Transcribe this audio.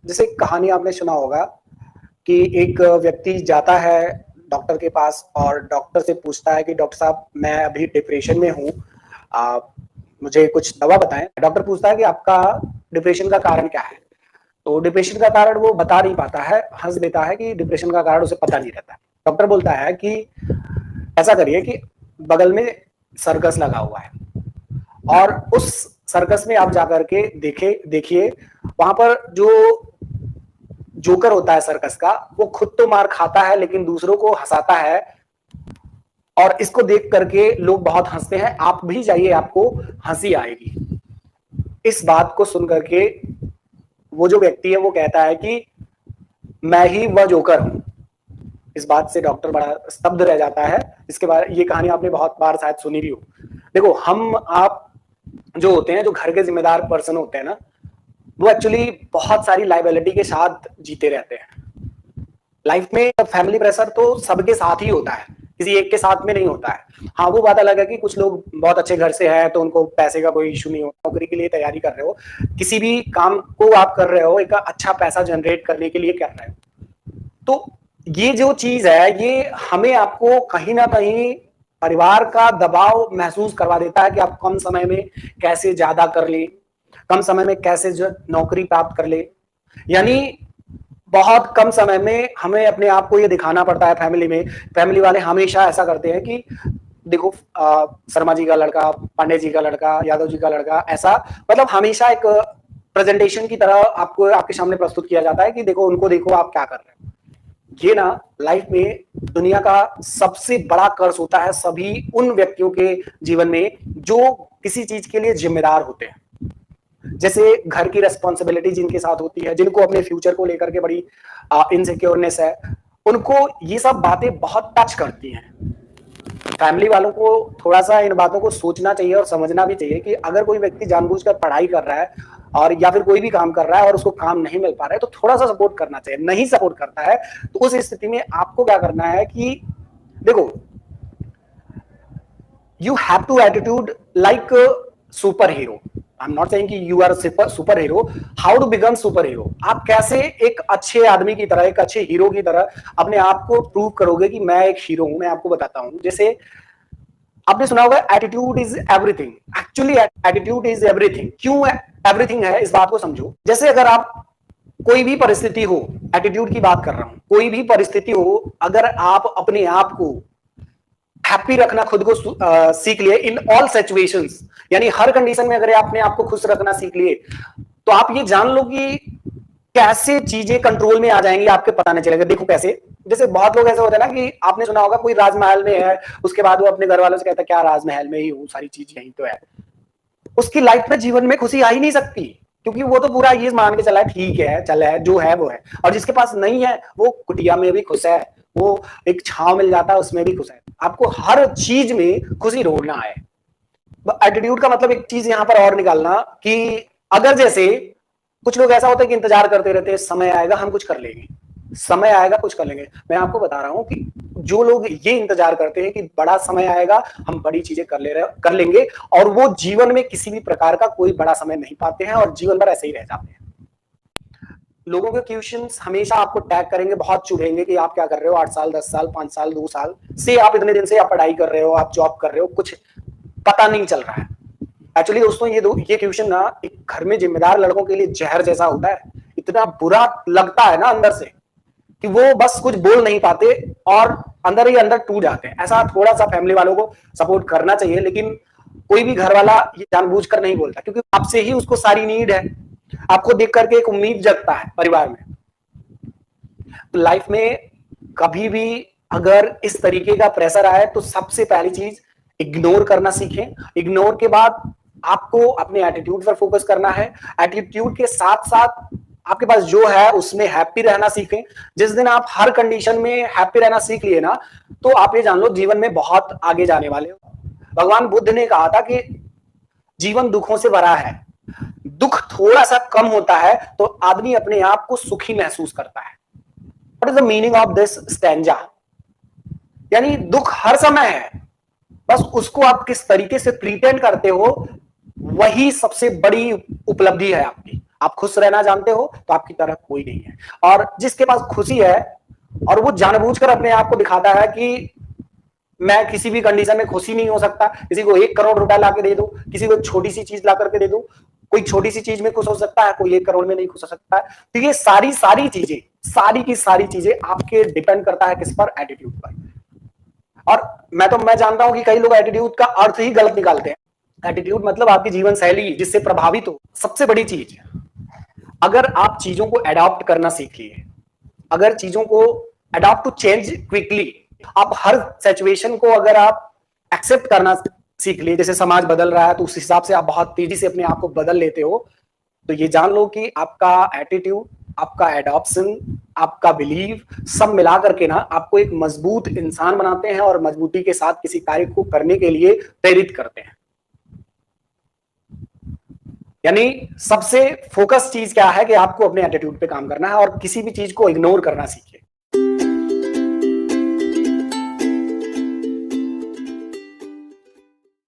जैसे कहानी आपने सुना होगा कि एक व्यक्ति जाता है डॉक्टर के पास और डॉक्टर से पूछता है कि डॉक्टर साहब मैं अभी डिप्रेशन में हूँ, आप मुझे कुछ दवा बताएं। डॉक्टर पूछता है कि आपका डिप्रेशन का कारण क्या है। तो डिप्रेशन का कारण वो बता नहीं पाता है, हंस देता है कि डिप्रेशन का कारण उसे पता नहीं रहता। डॉक्टर बोलता है कि ऐसा करिए कि बगल में सर्कस लगा हुआ है और उस सर्कस में आप जाकर के देखिए वहां पर जो जोकर होता है सर्कस का, वो खुद तो मार खाता है लेकिन दूसरों को हंसाता है और इसको देख करके लोग बहुत हंसते हैं। आप भी जाइए, आपको हंसी आएगी। इस बात को सुन करके वो जो व्यक्ति है वो कहता है कि मैं ही वह जोकर हूं। इस बात से डॉक्टर बड़ा स्तब्ध रह जाता है। इसके बाद ये कहानी आपने बहुत बार शायद सुनी भी हो। देखो, हम आप जो होते हैं, जो घर के जिम्मेदार पर्सन होते हैं ना, वो एक्चुअली बहुत सारी लाइबिलिटी के साथ जीते रहते हैं। लाइफ में फैमिली प्रेशर तो सबके साथ ही होता है, किसी एक के साथ में नहीं होता है। हाँ, वो बात अलग है कि कुछ लोग बहुत अच्छे घर से हैं तो उनको पैसे का कोई इशू नहीं हो, नौकरी के लिए तैयारी कर रहे हो, किसी भी काम को आप कर रहे हो एक अच्छा पैसा जनरेट करने के लिए कर रहे हो, तो ये जो चीज है ये हमें आपको कहीं ना कहीं परिवार का दबाव महसूस करवा देता है कि आप कम समय में कैसे ज्यादा कर ले, कम समय में कैसे जो नौकरी प्राप्त कर ले। यानी बहुत कम समय में हमें अपने आप को ये दिखाना पड़ता है। फैमिली में फैमिली वाले हमेशा ऐसा करते हैं कि देखो, शर्मा जी का लड़का, पांडे जी का लड़का, यादव जी का लड़का, ऐसा मतलब हमेशा एक प्रेजेंटेशन की तरह आपको आपके सामने प्रस्तुत किया जाता है कि देखो उनको, देखो आप क्या कर रहे हो। ये ना लाइफ में दुनिया का सबसे बड़ा कर्ज होता है सभी उन व्यक्तियों के जीवन में जो किसी चीज के लिए जिम्मेदार होते हैं। जैसे घर की रेस्पॉन्सिबिलिटी जिनके साथ होती है, जिनको अपने फ्यूचर को लेकर के बड़ी इनसिक्योरनेस है, उनको ये सब बातें बहुत टच करती हैं। फैमिली वालों को थोड़ा सा इन बातों को सोचना चाहिए और समझना भी चाहिए कि अगर कोई व्यक्ति जानबूझकर पढ़ाई कर रहा है और या फिर कोई भी काम कर रहा है और उसको काम नहीं मिल पा रहा है तो थोड़ा सा सपोर्ट करना चाहिए। नहीं सपोर्ट करता है तो उस स्थिति में आपको क्या करना है कि देखो, you have to attitude like a superhero. I'm not saying कि you are a superhero. How to become superhero? आप कैसे एक अच्छे आदमी की तरह, एक अच्छे हीरो की तरह अपने आप को प्रूव करोगे कि मैं एक हीरो हूं। मैं आपको बताता हूं। जैसे आपने सुना होगा attitude is everything. Actually attitude is everything. क्यों एवरीथिंग है, इस बात को समझो। जैसे अगर आप कोई भी परिस्थिति हो, एटीट्यूड की बात कर रहा हूं, कोई भी परिस्थिति हो, अगर आप अपने आप को हैप्पी रखना खुद को सीख लिए इन ऑल सिचुएशंस, यानी हर कंडीशन में अगर आपने आपको खुश रखना सीख लिए तो आप ये जान लो कि कैसे चीजें कंट्रोल में आ जाएंगी, आपके पता नहीं चलेगा। देखो कैसे, जैसे बहुत लोग ऐसे होते हैं ना कि आपने सुना होगा कोई राजमहल में है, उसके बाद वो अपने घर वालों से कहता है क्या राजमहल में ही हूँ, सारी चीज यहीं तो है। उसकी लाइफ में जीवन में खुशी आ ही नहीं सकती क्योंकि वो तो पूरा ये मान के चला है ठीक है, चल है, जो है वो है। और जिसके पास नहीं है वो कुटिया में भी खुश है, वो एक छाव मिल जाता है उसमें भी खुश है। आपको हर चीज में खुशी ढूंढना है। एटीट्यूड का मतलब एक चीज यहां पर और निकालना कि अगर जैसे कुछ लोग ऐसा होता है कि इंतजार करते रहते हैं, समय आएगा हम कुछ कर लेंगे, समय आएगा कुछ कर लेंगे। मैं आपको बता रहा हूं कि जो लोग ये इंतजार करते हैं कि बड़ा समय आएगा हम बड़ी चीजें कर लेंगे, और वो जीवन में किसी भी प्रकार का कोई बड़ा समय नहीं पाते हैं और जीवन भर ऐसे ही रह जाते हैं। लोगों के क्वेश्चंस हमेशा आपको टैग करेंगे, बहुत चुभेंगे कि आप क्या कर रहे हो, 8 साल 10 साल 5 साल 2 साल से आप इतने दिन से आप पढ़ाई कर रहे हो, आप जॉब कर रहे हो, कुछ पता नहीं चल रहा है। एक्चुअली दोस्तों ये क्वेश्चन ना एक घर में जिम्मेदार लड़कों के लिए जहर जैसा होता है। इतना बुरा लगता है ना अंदर से कि वो बस कुछ बोल नहीं पाते और अंदर ही अंदर टूट जाते हैं। ऐसा थोड़ा सा फैमिली वालों को सपोर्ट करना चाहिए, लेकिन कोई भी घर वाला ये जानबूझकर नहीं बोलता क्योंकि आपसे ही उसको सारी नीड है। आपको देख करके एक उम्मीद जगता है परिवार में। तो लाइफ में कभी भी अगर इस तरीके का प्रेशर आए तो सबसे पहली चीज इग्नोर करना सीखें। इग्नोर के बाद आपको अपने एटीट्यूड पर फोकस करना है। एटीट्यूड के साथ साथ आपके पास जो है उसमें हैप्पी रहना सीखें। जिस दिन आप हर कंडीशन में हैप्पी रहना सीख लिए ना, तो आप ये जान लो जीवन में बहुत आगे जाने वाले हो। भगवान बुद्ध ने कहा था कि जीवन दुखों से भरा है, दुख थोड़ा सा कम होता है तो आदमी अपने आप को सुखी महसूस करता है। What is the meaning of this stanza? यानी दुख हर समय है, बस उसको आप किस तरीके से प्रीटेंड करते हो वही सबसे बड़ी उपलब्धि है आपकी। आप खुश रहना जानते हो तो आपकी तरह कोई नहीं है। और जिसके पास खुशी है और वो जानबूझकर अपने आप को दिखाता है कि मैं किसी भी कंडीशन में खुशी नहीं हो सकता, किसी को 1 करोड़ रुपया ला के दे दो, किसी को छोटी सी चीज ला करके दे दो, कोई छोटी सी चीज में खुश हो सकता है, कोई 1 करोड़ में नहीं खुश हो सकता है। तो ये सारी सारी चीजें, सारी की सारी चीजें आपके डिपेंड करता है किस पर, एटीट्यूड पर। और मैं जानता हूं कि कई लोग एटीट्यूड का अर्थ ही गलत निकालते हैं। एटीट्यूड मतलब आपकी जीवन शैली जिससे प्रभावित हो। सबसे बड़ी चीज, अगर आप चीजों को अडॉप्ट करना सीख लिए, अगर चीजों को अडॉप्ट टू चेंज क्विकली, आप हर सिचुएशन को अगर आप एक्सेप्ट करना सीख लिए, जैसे समाज बदल रहा है तो उस हिसाब से आप बहुत तेजी से अपने आप को बदल लेते हो, तो ये जान लो कि आपका एटीट्यूड, आपका एडॉप्शन, आपका बिलीव सब मिला करके ना आपको एक मजबूत इंसान बनाते हैं और मजबूती के साथ किसी कार्य को करने के लिए प्रेरित करते हैं। यानी सबसे फोकस चीज क्या है कि आपको अपने एटीट्यूड पे काम करना है और किसी भी चीज को इग्नोर करना सीखिए।